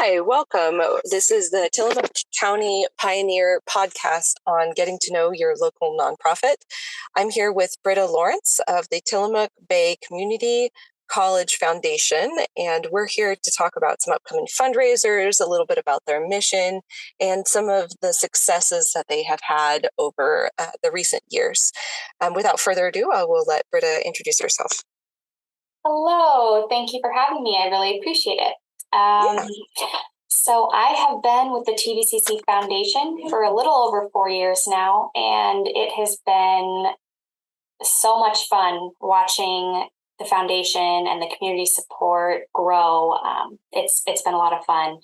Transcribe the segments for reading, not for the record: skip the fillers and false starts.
Hi, welcome. This is the Tillamook County Pioneer podcast on getting to know your local nonprofit. I'm here with Britta Lawrence of the Tillamook Bay Community College Foundation, and we're here to talk about some upcoming fundraisers, a little bit about their mission, and some of the successes that they have had over the recent years. Without further ado, I will let Britta introduce herself. Hello, thank you for having me. I really appreciate it. So I have been with the TBCC Foundation for a little over 4 years now, and it has been so much fun watching the foundation and the community support grow. It's been a lot of fun.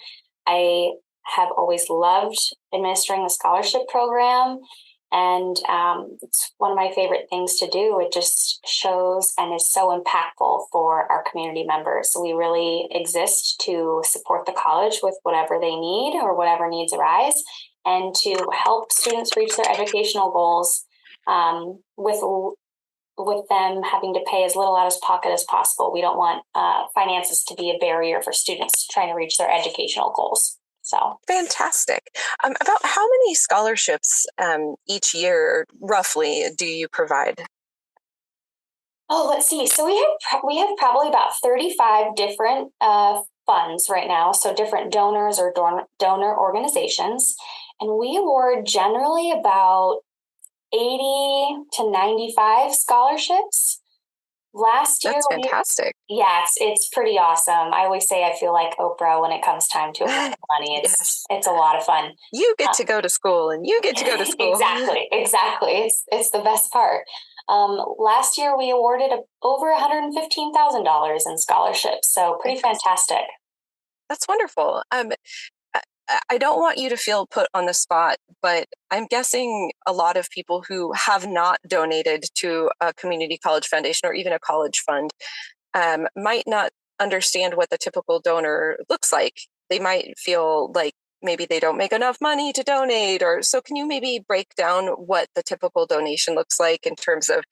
I have always loved administering the scholarship program, and it's one of my favorite things to do. It just shows and is so impactful for our community members. We really exist to support the college with whatever they need or whatever needs arise, and to help students reach their educational goals with them having to pay as little out of pocket as possible. We don't want finances to be a barrier for students trying to reach their educational goals. So fantastic. About how many scholarships each year, roughly, do you provide? Oh, let's see. So we have probably about 35 different funds right now. So different donors or donor organizations, and we award generally about 80 to 95 scholarships. Last year, that's fantastic. Yes, it's pretty awesome. I always say I feel like Oprah when it comes time to award money. It's a lot of fun. You get to go to school, and you get to go to school. Exactly. It's the best part. Last year, we awarded over $115,000 in scholarships, so pretty fantastic. That's wonderful. I don't want you to feel put on the spot, but I'm guessing a lot of people who have not donated to a community college foundation or even a college fund might not understand what the typical donor looks like. They might feel like maybe they don't make enough money to donate, or so can you maybe break down what the typical donation looks like in terms of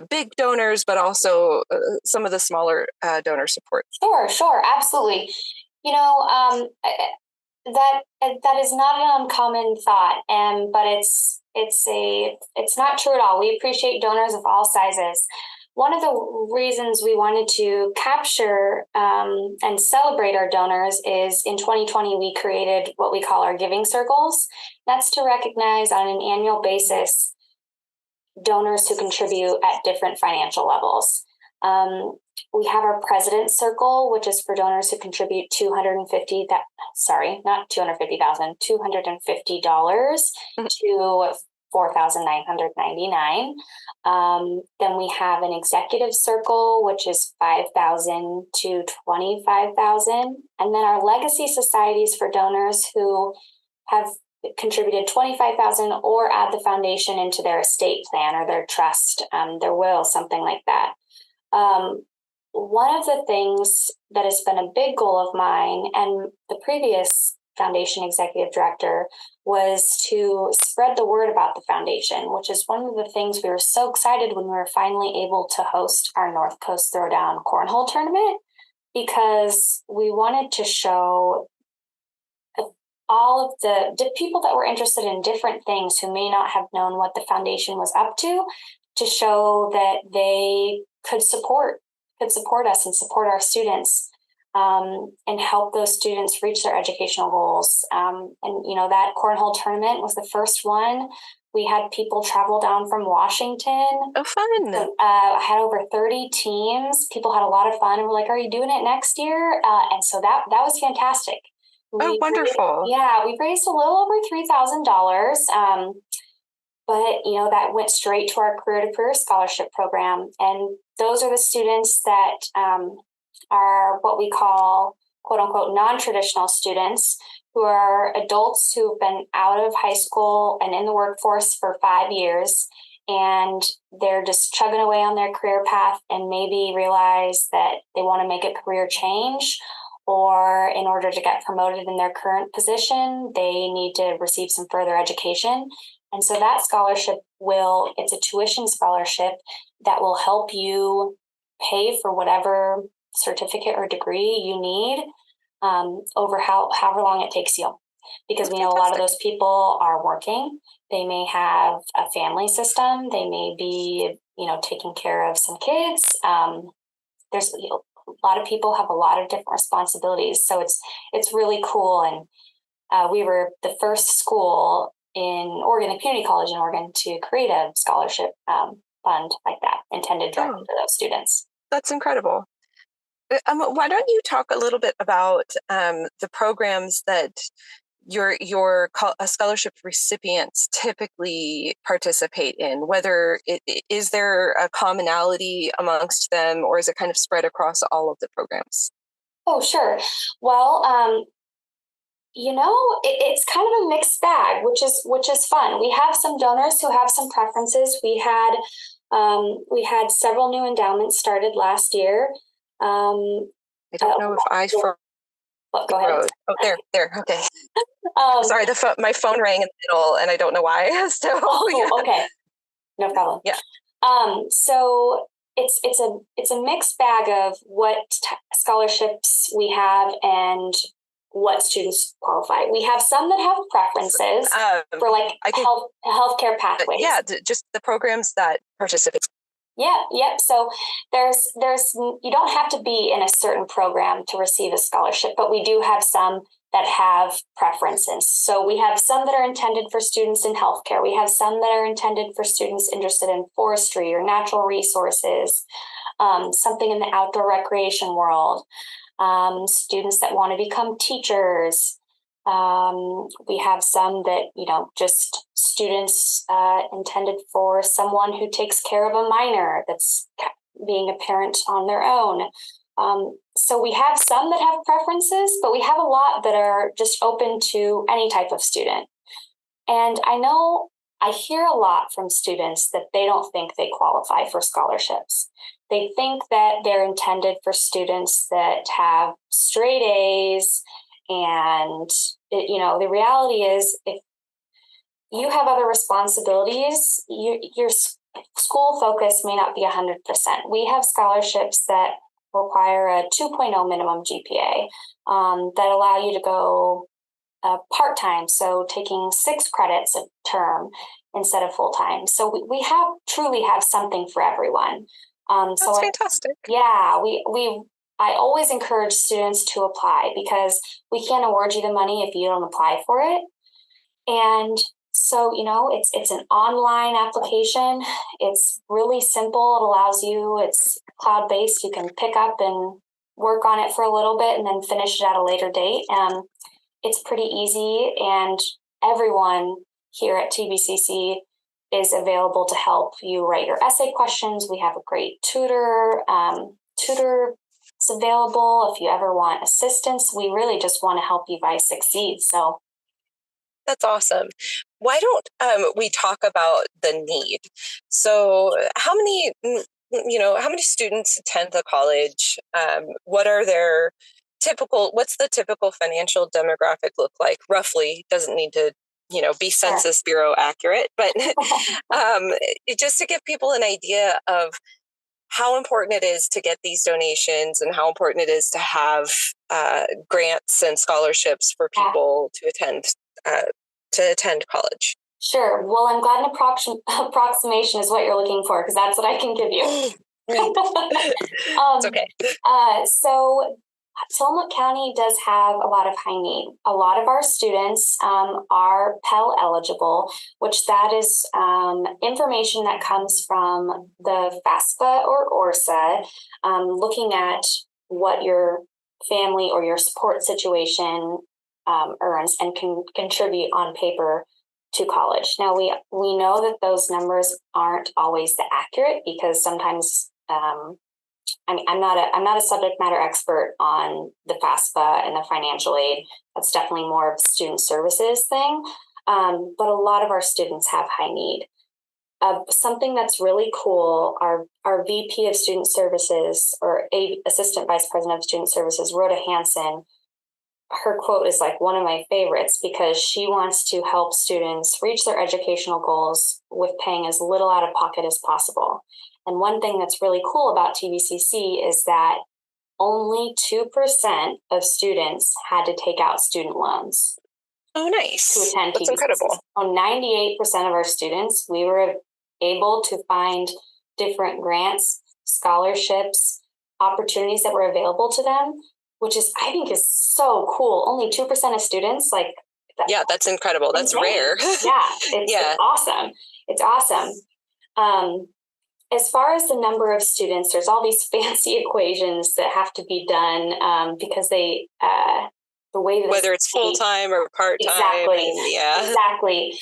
big donors, but also some of the smaller donor support? Sure, absolutely. That is not an uncommon thought, but it's not true at all. We appreciate donors of all sizes. One of the reasons we wanted to capture and celebrate our donors is in 2020 we created what we call our giving circles. That's to recognize on an annual basis donors who contribute at different financial levels. We have our President's Circle, which is for donors who contribute $250,000 to $4,999. Then we have an Executive Circle, which is $5,000 to $25,000. And then our Legacy Societies for donors who have contributed $25,000 or add the foundation into their estate plan or their trust, their will, something like that. One of the things that has been a big goal of mine and the previous foundation executive director was to spread the word about the foundation, which is one of the things we were so excited when we were finally able to host our North Coast Throwdown Cornhole tournament, because we wanted to show all of the people that were interested in different things who may not have known what the foundation was up to show that they could support us and support our students, and help those students reach their educational goals. And that cornhole tournament was the first one. We had people travel down from Washington. Oh, fun. I had over 30 teams. People had a lot of fun and were like, are you doing it next year? And so that was fantastic. Wonderful. We raised a little over $3,000. But, that went straight to our Career to Career Scholarship program. And those are the students that are what we call, quote unquote, non-traditional students, who are adults who've been out of high school and in the workforce for 5 years. And they're just chugging away on their career path and maybe realize that they want to make a career change, or in order to get promoted in their current position, they need to receive some further education. And so that scholarship it's a tuition scholarship that will help you pay for whatever certificate or degree you need. over however long it takes you. Because That's we know a lot of fantastic. those people are working. They may have a family system. They may be, taking care of some kids. There's a lot of people have a lot of different responsibilities. So it's really cool. And we were the first school in Oregon, a community college in Oregon, to create a scholarship fund like that, intended directly Oh, for those students. that's incredible. Why don't you talk a little bit about the programs that scholarship recipients typically participate in? Whether is there a commonality amongst them, or is it kind of spread across all of the programs? Oh, sure. Well, it's kind of a mixed bag, which is fun. We have some donors who have some preferences. We had several new endowments started last year. I don't know if I Go ahead. Oh, there. Okay. Um, Sorry, my phone rang in the middle, and I don't know why. So yeah. okay, no problem. Yeah. So it's a mixed bag of what scholarships we have and what students qualify. We have some that have preferences for like healthcare pathways. Yeah, just the programs that participate. Yep. So there's you don't have to be in a certain program to receive a scholarship, but we do have some that have preferences. So we have some that are intended for students in healthcare. We have some that are intended for students interested in forestry or natural resources, something in the outdoor recreation world, students that want to become teachers. We have some that, just students intended for someone who takes care of a minor that's being a parent on their own. So we have some that have preferences, but we have a lot that are just open to any type of student. And I hear a lot from students that they don't think they qualify for scholarships. They think that they're intended for students that have straight A's. And, the reality is, if you have other responsibilities, your school focus may not be 100%. We have scholarships that require a 2.0 minimum GPA that allow you to go part-time, so taking 6 credits a term instead of full-time. So we truly have something for everyone. That's fantastic. Yeah, I always encourage students to apply because we can't award you the money if you don't apply for it. And so, it's an online application. It's really simple. It allows you, it's cloud-based. You can pick up and work on it for a little bit and then finish it at a later date. It's pretty easy, and everyone here at TBCC is available to help you write your essay questions. We have a great tutor. Tutor's available if you ever want assistance. We really just want to help you guys succeed. So that's awesome. Why don't we talk about the need? So how many students attend the college? What's the typical financial demographic look like roughly? Doesn't need to be Census Bureau accurate, but just to give people an idea of how important it is to get these donations and how important it is to have grants and scholarships for people to attend college. Sure. Well, I'm glad an approximation is what you're looking for, because that's what I can give you. It's okay. So Tillamook County does have a lot of high need. A lot of our students are Pell eligible, which that is information that comes from the FAFSA or ORSA, looking at what your family or your support situation earns and can contribute on paper to college. Now we know that those numbers aren't always accurate, because sometimes I'm not a subject matter expert on the FAFSA and the financial aid. That's definitely more of a student services thing. But a lot of our students have high need. Something that's really cool, our VP of Student Services, or Assistant Vice President of Student Services, Rhoda Hansen, her quote is like one of my favorites, because she wants to help students reach their educational goals with paying as little out of pocket as possible. And one thing that's really cool about TBCC is that only 2% of students had to take out student loans. Oh, nice. To attend That's TBCC. incredible. On 98% of our students, we were able to find different grants, scholarships, opportunities that were available to them, which is, I think, is so cool. Only 2% of students, like, yeah, that's incredible. That's rare. It's awesome. It's awesome. As far as the number of students, there's all these fancy equations that have to be done because they, the way that whether it's full time or part time. Exactly. Exactly.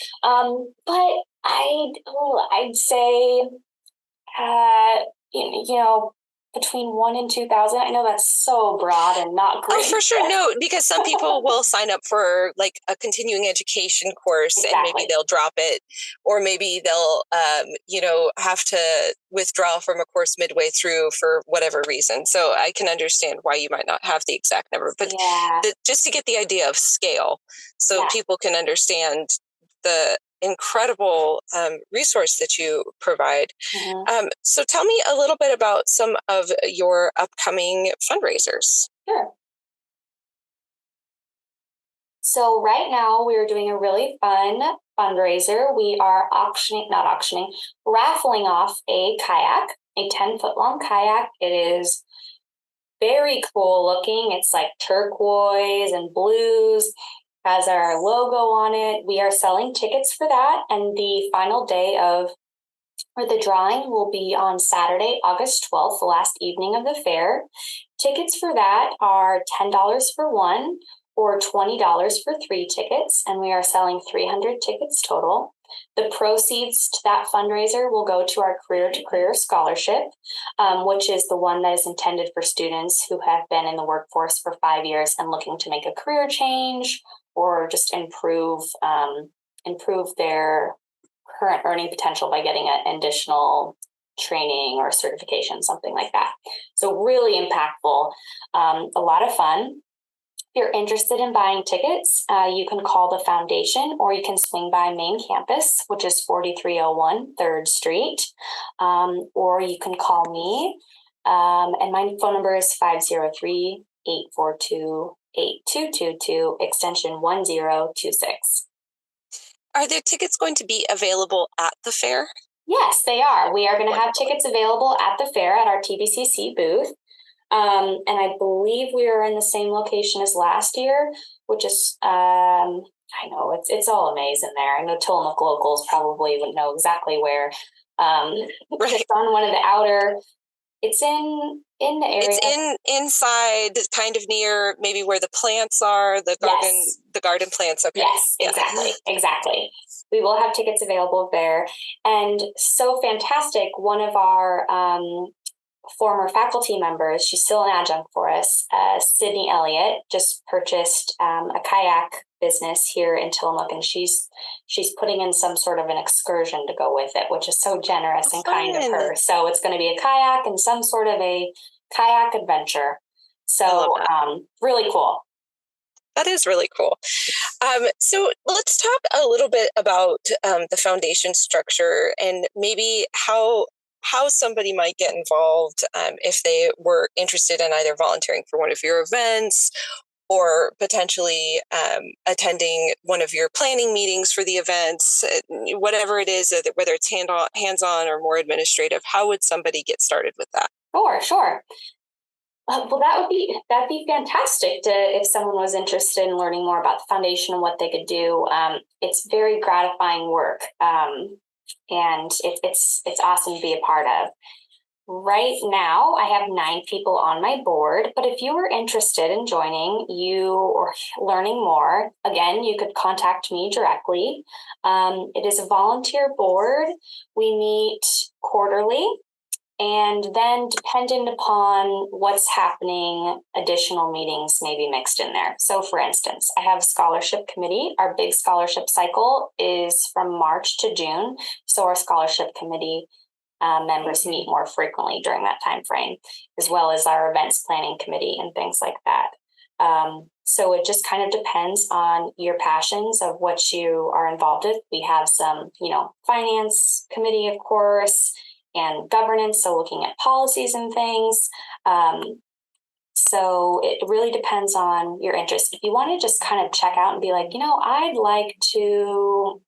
But I'd say, you know, between 1 and 2,000. I know that's so broad and not great. Oh, for sure. No, because some people will sign up for like a continuing education course and maybe they'll drop it, or maybe they'll, have to withdraw from a course midway through for whatever reason. So I can understand why you might not have the exact number, but just to get the idea of scale so people can understand the incredible resource that you provide. So tell me a little bit about some of your upcoming fundraisers. Sure. So right now we're doing a really fun fundraiser. We are raffling off a kayak, a 10-foot long kayak. It is very cool looking. It's like turquoise and blues, has our logo on it. We are selling tickets for that. And the final day or the drawing will be on Saturday, August 12th, the last evening of the fair. Tickets for that are $10 for one or $20 for 3 tickets, and we are selling 300 tickets total. The proceeds to that fundraiser will go to our Career to Career Scholarship, which is the one that is intended for students who have been in the workforce for 5 years and looking to make a career change or just improve their current earning potential by getting an additional training or certification, something like that. So really impactful, a lot of fun. If you're interested in buying tickets, you can call the foundation or you can swing by main campus, which is 4301 3rd Street, or you can call me. And my phone number is 503-842-8222, extension 1026. Are there tickets going to be available at the fair? Yes, they are. We are going to have tickets available at the fair at our TBCC booth. And I believe we are in the same location as last year, which is, I know it's all a maze in there. I know Tillamook locals probably would know exactly where. It's on one of the outer, it's in the area. It's inside, kind of near maybe where the plants are, the garden plants. Okay. Yes, exactly. We will have tickets available there. And so fantastic, one of our former faculty members, she's still an adjunct for us, Sydney Elliott, just purchased a kayak business here in Tillamook, and she's putting in some sort of an excursion to go with it, which is so generous and kind of her. So it's going to be a kayak and some sort of a kayak adventure. So really cool. That is really cool. So let's talk a little bit about the foundation structure and maybe how somebody might get involved if they were interested in either volunteering for one of your events or potentially attending one of your planning meetings for the events, whatever it is, whether it's hands-on or more administrative. How would somebody get started with that? Sure. Well, that'd be fantastic if someone was interested in learning more about the foundation and what they could do. It's very gratifying work, and it's awesome to be a part of. Right now, I have 9 people on my board, but if you were interested in joining or learning more, again, you could contact me directly. It is a volunteer board. We meet quarterly. And then dependent upon what's happening, additional meetings may be mixed in there. So for instance, I have a scholarship committee. Our big scholarship cycle is from March to June. So our scholarship committee members meet more frequently during that time frame, as well as our events planning committee and things like that. So it just kind of depends on your passions of what you are involved with. We have some, finance committee, of course, and governance, so looking at policies and things. So it really depends on your interest. If you want to just kind of check out and be like, I'd like to,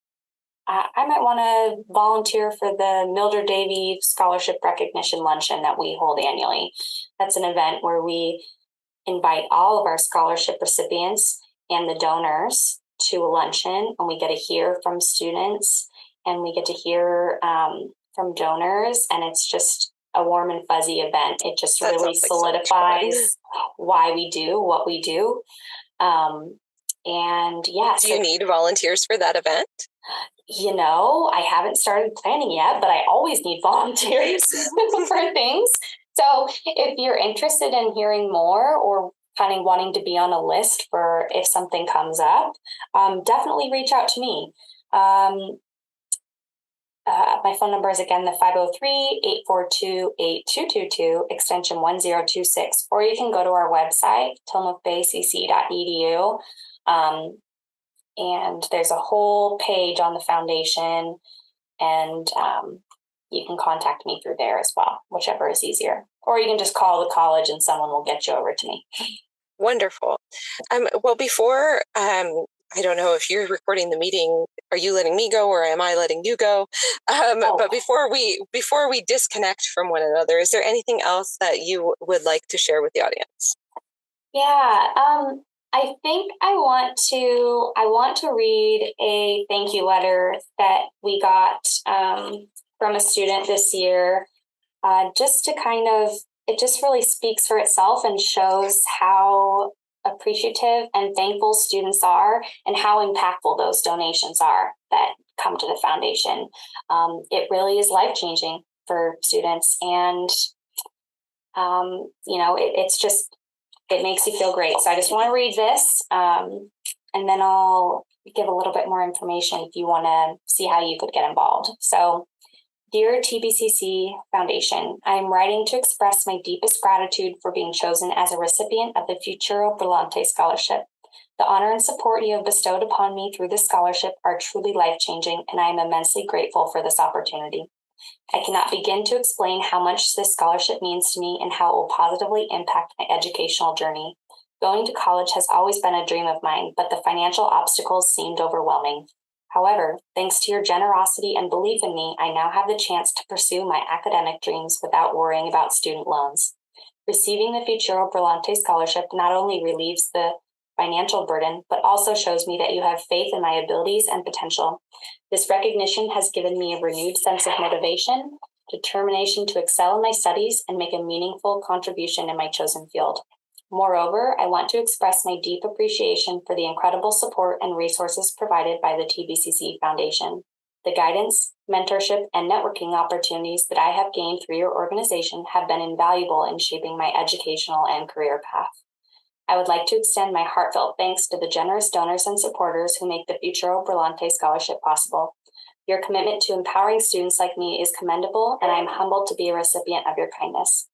I might want to volunteer for the Mildred Davy Scholarship Recognition Luncheon that we hold annually. That's an event where we invite all of our scholarship recipients and the donors to a luncheon, and we get to hear from students and we get to hear from donors, and it's just a warm and fuzzy event. It just That really sounds like solidifies why we do what we do. And yeah. Do you need volunteers for that event? I haven't started planning yet, but I always need volunteers for things. So if you're interested in hearing more or kind of wanting to be on a list for if something comes up, definitely reach out to me. My phone number is again the 503-842-8222, extension 1026, or you can go to our website, tillamookbaycc.edu. And there's a whole page on the foundation, and you can contact me through there as well, whichever is easier. Or you can just call the college and someone will get you over to me. Wonderful. Well, before, I don't know if you're recording the meeting, are you letting me go or am I letting you go? But before we disconnect from one another, is there anything else that you would like to share with the audience? Yeah, I think I want to read a thank you letter that we got from a student this year, just to it just really speaks for itself and shows how appreciative and thankful students are and how impactful those donations are that come to the foundation. It really is life-changing for students, and it makes you feel great. So I just want to read this, and then I'll give a little bit more information if you want to see how you could get involved. So, dear TBCC Foundation, I am writing to express my deepest gratitude for being chosen as a recipient of the Futuro Brillante Scholarship. The honor and support you have bestowed upon me through this scholarship are truly life-changing, and I am immensely grateful for this opportunity. I cannot begin to explain how much this scholarship means to me and how it will positively impact my educational journey. Going to college has always been a dream of mine, but the financial obstacles seemed overwhelming. However, thanks to your generosity and belief in me, I now have the chance to pursue my academic dreams without worrying about student loans. Receiving the Futuro Brillante Scholarship not only relieves the financial burden, but also shows me that you have faith in my abilities and potential. This recognition has given me a renewed sense of motivation, determination to excel in my studies, and make a meaningful contribution in my chosen field. Moreover, I want to express my deep appreciation for the incredible support and resources provided by the TBCC Foundation. The guidance, mentorship, and networking opportunities that I have gained through your organization have been invaluable in shaping my educational and career path. I would like to extend my heartfelt thanks to the generous donors and supporters who make the Futuro Brillante Scholarship possible. Your commitment to empowering students like me is commendable, and I am humbled to be a recipient of your kindness.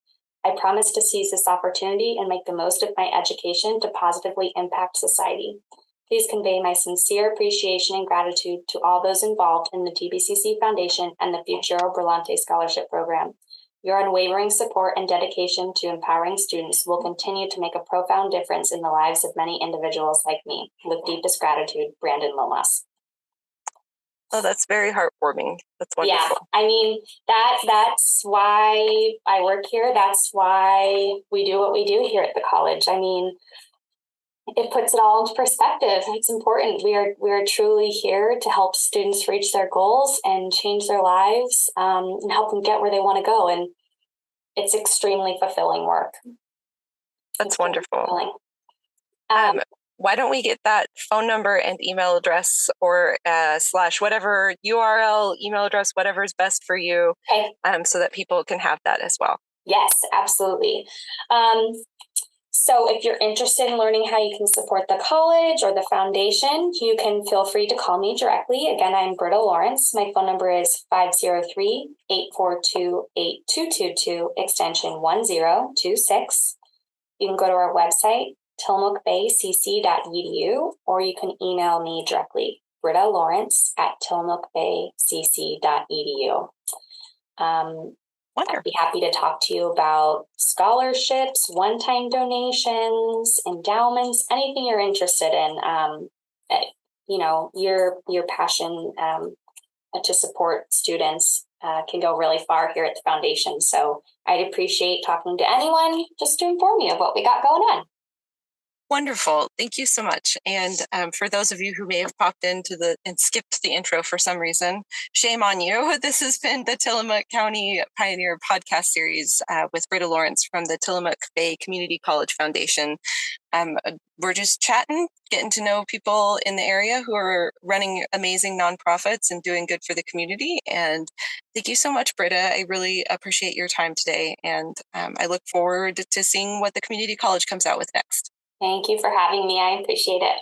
I promise to seize this opportunity and make the most of my education to positively impact society. Please convey my sincere appreciation and gratitude to all those involved in the TBCC Foundation and the Futuro Brillante Scholarship Program. Your unwavering support and dedication to empowering students will continue to make a profound difference in the lives of many individuals like me. With deepest gratitude, Brandon Lomas. Oh, that's very heartwarming. That's wonderful. Yeah, I mean, that's why I work here. That's why we do what we do here at the college. I mean, it puts it all into perspective. It's important. We are truly here to help students reach their goals and change their lives, and help them get where they want to go. And it's extremely fulfilling work. That's wonderful. Why don't we get that phone number and email address, or / whatever URL, email address, whatever is best for you, okay. So that people can have that as well. Yes, absolutely. So if you're interested in learning how you can support the college or the foundation, you can feel free to call me directly. Again, I'm Britta Lawrence. My phone number is 503-842-8222, extension 1026. You can go to our website, tillamookbaycc.edu, or you can email me directly, BrittaLawrence@tillamookbaycc.edu. I'd Wonderful. be happy to talk to you about scholarships, one-time donations, endowments, anything you're interested in. Your passion to support students can go really far here at the foundation. So I'd appreciate talking to anyone just to inform you of what we got going on. Wonderful. Thank you so much. And for those of you who may have popped into and skipped the intro for some reason, shame on you. This has been the Tillamook County Pioneer podcast series with Britta Lawrence from the Tillamook Bay Community College Foundation. We're just chatting, getting to know people in the area who are running amazing nonprofits and doing good for the community. And thank you so much, Britta. I really appreciate your time today. And I look forward to seeing what the community college comes out with next. Thank you for having me. I appreciate it.